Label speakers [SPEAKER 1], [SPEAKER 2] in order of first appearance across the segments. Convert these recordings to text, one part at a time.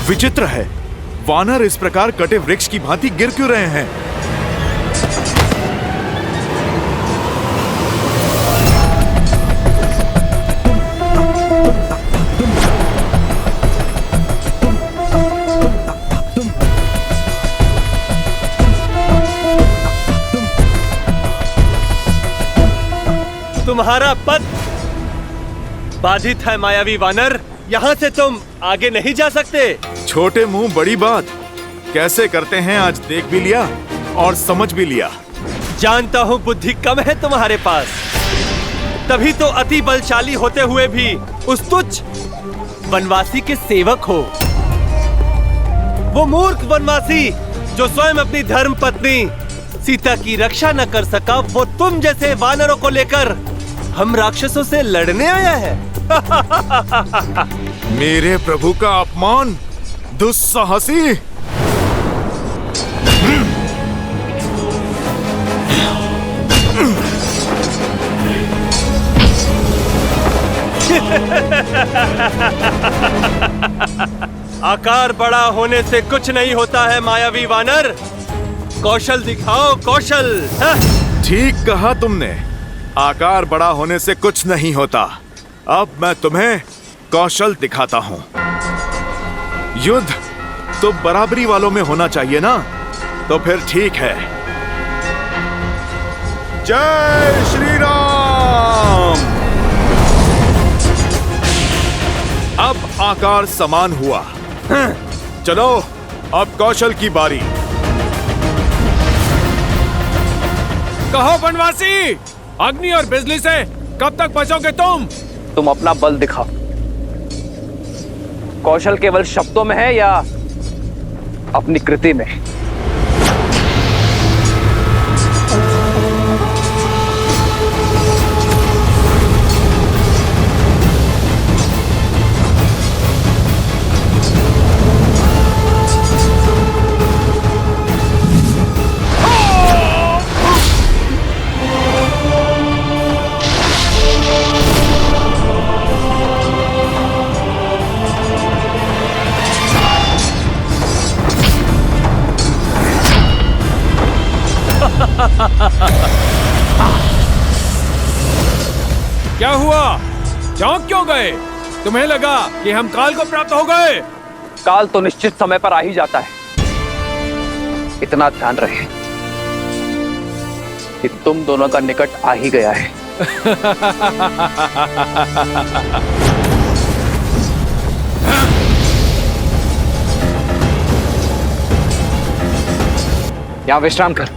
[SPEAKER 1] विचित्र है, वानर इस प्रकार कटे वृक्ष की भांति गिर क्यों रहे हैं?
[SPEAKER 2] तुम्हारा पथ बाधित है मायावी वानर, यहाँ से तुम आगे नहीं जा सकते।
[SPEAKER 1] छोटे मुंह बड़ी बात, कैसे करते हैं आज देख भी लिया और समझ भी लिया।
[SPEAKER 2] जानता हूँ बुद्धि कम है तुम्हारे पास, तभी तो अति बलशाली होते हुए भी उस तुच्छ वनवासी के सेवक हो। वो मूर्ख वनवासी जो स्वयं अपनी धर्म पत्नी सीता की रक्षा न कर सका, वो तुम जैसे वानरों को लेकर हम राक्षसों से लड़ने आया है।
[SPEAKER 1] मेरे प्रभु का अपमान, दुस्साहसी।
[SPEAKER 2] आकार बड़ा होने से कुछ नहीं होता है मायावी वानर, कौशल दिखाओ, कौशल।
[SPEAKER 1] ठीक कहा तुमने, आकार बड़ा होने से कुछ नहीं होता। अब मैं तुम्हें कौशल दिखाता हूं। युद्ध तो बराबरी वालों में होना चाहिए ना, तो फिर ठीक है। जय श्री राम। अब आकार समान हुआ। चलो अब कौशल की बारी।
[SPEAKER 3] कहो वनवासी, अग्नि और बिजली से कब तक बचोगे तुम?
[SPEAKER 4] तुम अपना बल दिखाओ। कौशल केवल शब्दों में है या अपनी कृति में?
[SPEAKER 3] क्या हुआ? चौंक क्यों गए? तुम्हें लगा कि हम काल को प्राप्त हो गए?
[SPEAKER 4] काल तो निश्चित समय पर आ ही जाता है। इतना ध्यान रहे कि तुम दोनों का निकट आ ही गया है। यहां विश्राम कर,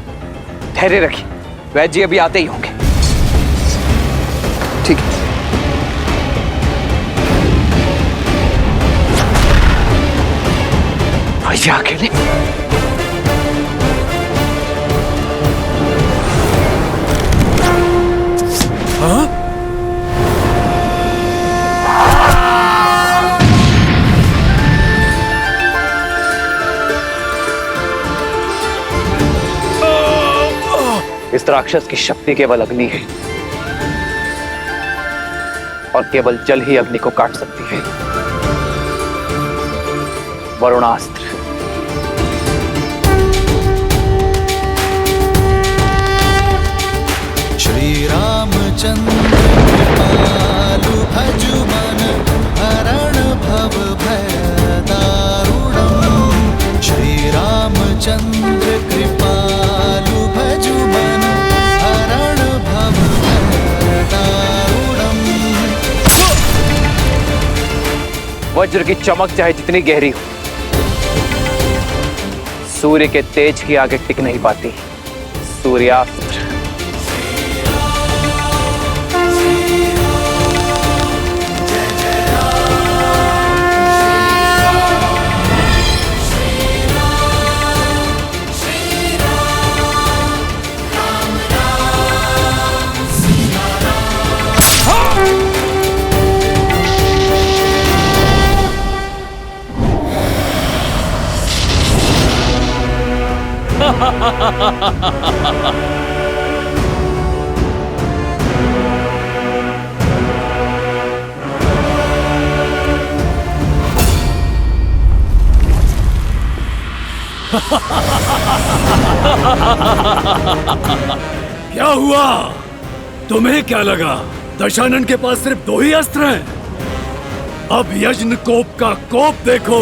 [SPEAKER 4] धैर्य रखिए, वैद्य जी अभी आते ही होंगे। ठीक है। भैया अकेले?
[SPEAKER 3] हाँ?
[SPEAKER 4] इस राक्षस की शक्ति केवल अग्नि है और केवल जल ही अग्नि को काट सकती है। वरुणास्त्र।
[SPEAKER 5] श्री रामचंद्र कृपालु भजु मन हरण भव भय दारुणम्। श्री रामचंद्र कृपालु भजु मन हरण भव भय दारुणम्।
[SPEAKER 4] वज्र की चमक चाहे जितनी गहरी हो, सूर्य के तेज की आगे टिक नहीं पाती। सूर्यास्त्र।
[SPEAKER 3] क्या हुआ? तुम्हें क्या लगा दशानन के पास सिर्फ 2 ही अस्त्र हैं? अब यज्ञ कोप का कोप देखो।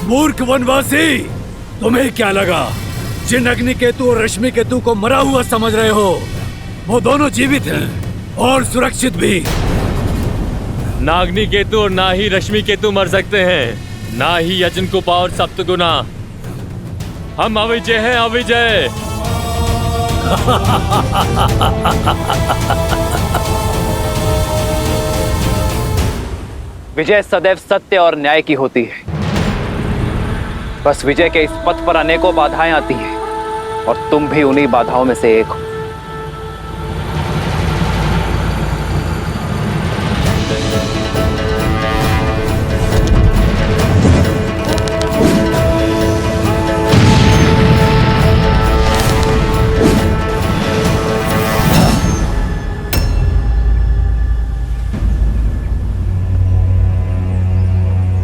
[SPEAKER 3] मूर्ख वनवासी, तुम्हें क्या लगा जिन अग्नि केतु और रश्मि केतु को मरा हुआ समझ रहे हो, वो दोनों जीवित हैं और सुरक्षित भी।
[SPEAKER 6] ना अग्नि केतु और ना ही रश्मि केतु मर सकते हैं, ना ही यजन कुपा और सप्तगुना। हम अविजय हैं, अविजय।
[SPEAKER 4] विजय सदैव सत्य और न्याय की होती है। बस विजय के इस पथ पर अनेकों बाधाएं आती हैं और तुम भी उन्हीं बाधाओं में से एक हो।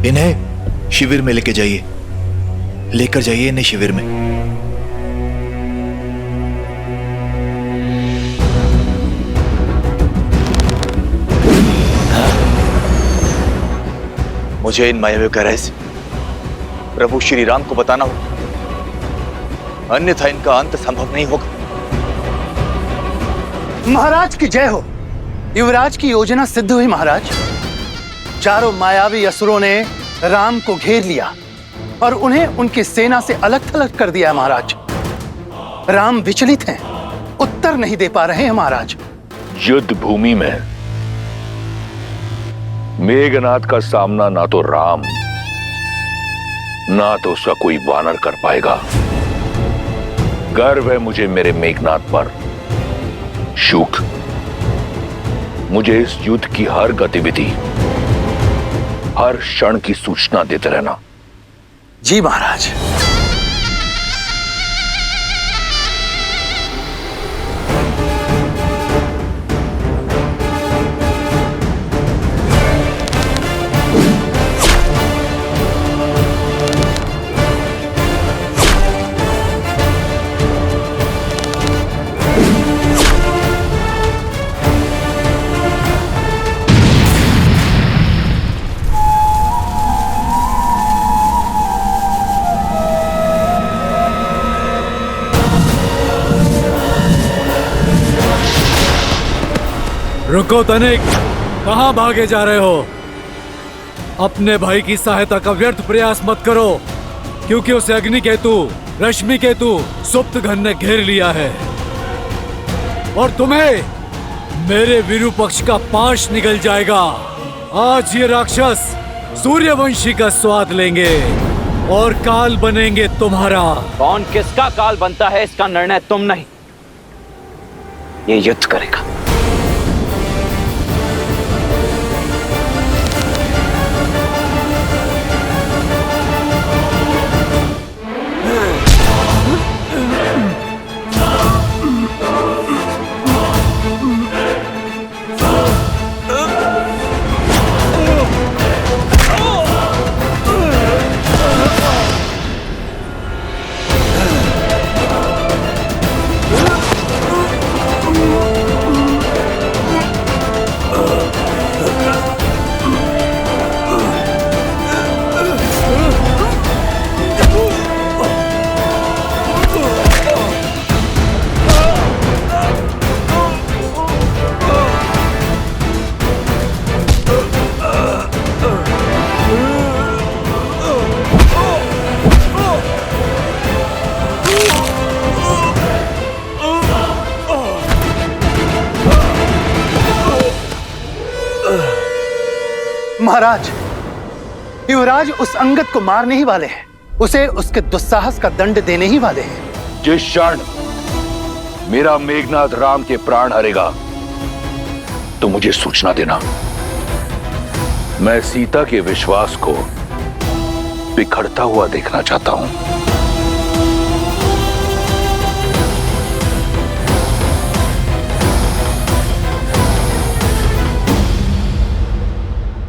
[SPEAKER 7] इन्हें शिविर में लेकर जाइए इन्हें शिविर में। मुझे इन मायावियों का रहस्य प्रभु श्री राम को बताना होगा, अन्यथा इनका अंत संभव नहीं होगा।
[SPEAKER 8] महाराज की जय हो। युवराज की योजना सिद्ध हुई महाराज। चारों मायावी असुरों ने राम को घेर लिया और उन्हें उनकी सेना से अलग थलग कर दिया है महाराज। राम विचलित हैं, उत्तर नहीं दे पा रहे हैं महाराज।
[SPEAKER 9] युद्ध भूमि में मेघनाथ का सामना ना तो राम ना तो उसका कोई वानर कर पाएगा। गर्व है मुझे मेरे मेघनाथ पर। शुक, मुझे इस युद्ध की हर गतिविधि, हर क्षण की सूचना देते रहना।
[SPEAKER 8] जी महाराज।
[SPEAKER 3] रुको तनिक, कहां भागे जा रहे हो? अपने भाई की सहायता का व्यर्थ प्रयास मत करो, क्योंकि उसे अग्नि केतु, रश्मि केतु, सुप्त घन ने घेर लिया है और तुम्हें मेरे विरूपक्ष का पाश निकल जाएगा। आज ये राक्षस सूर्यवंशी का स्वाद लेंगे और काल बनेंगे तुम्हारा।
[SPEAKER 4] कौन किसका काल बनता है इसका निर्णय तुम नहीं, ये युद्ध करेगा।
[SPEAKER 8] महाराज, युवराज उस अंगद को मारने ही वाले हैं, उसे उसके दुस्साहस का दंड देने ही वाले हैं।
[SPEAKER 9] जिस क्षण मेरा मेघनाथ राम के प्राण हरेगा तो मुझे सूचना देना। मैं सीता के विश्वास को बिखरता हुआ देखना चाहता हूं।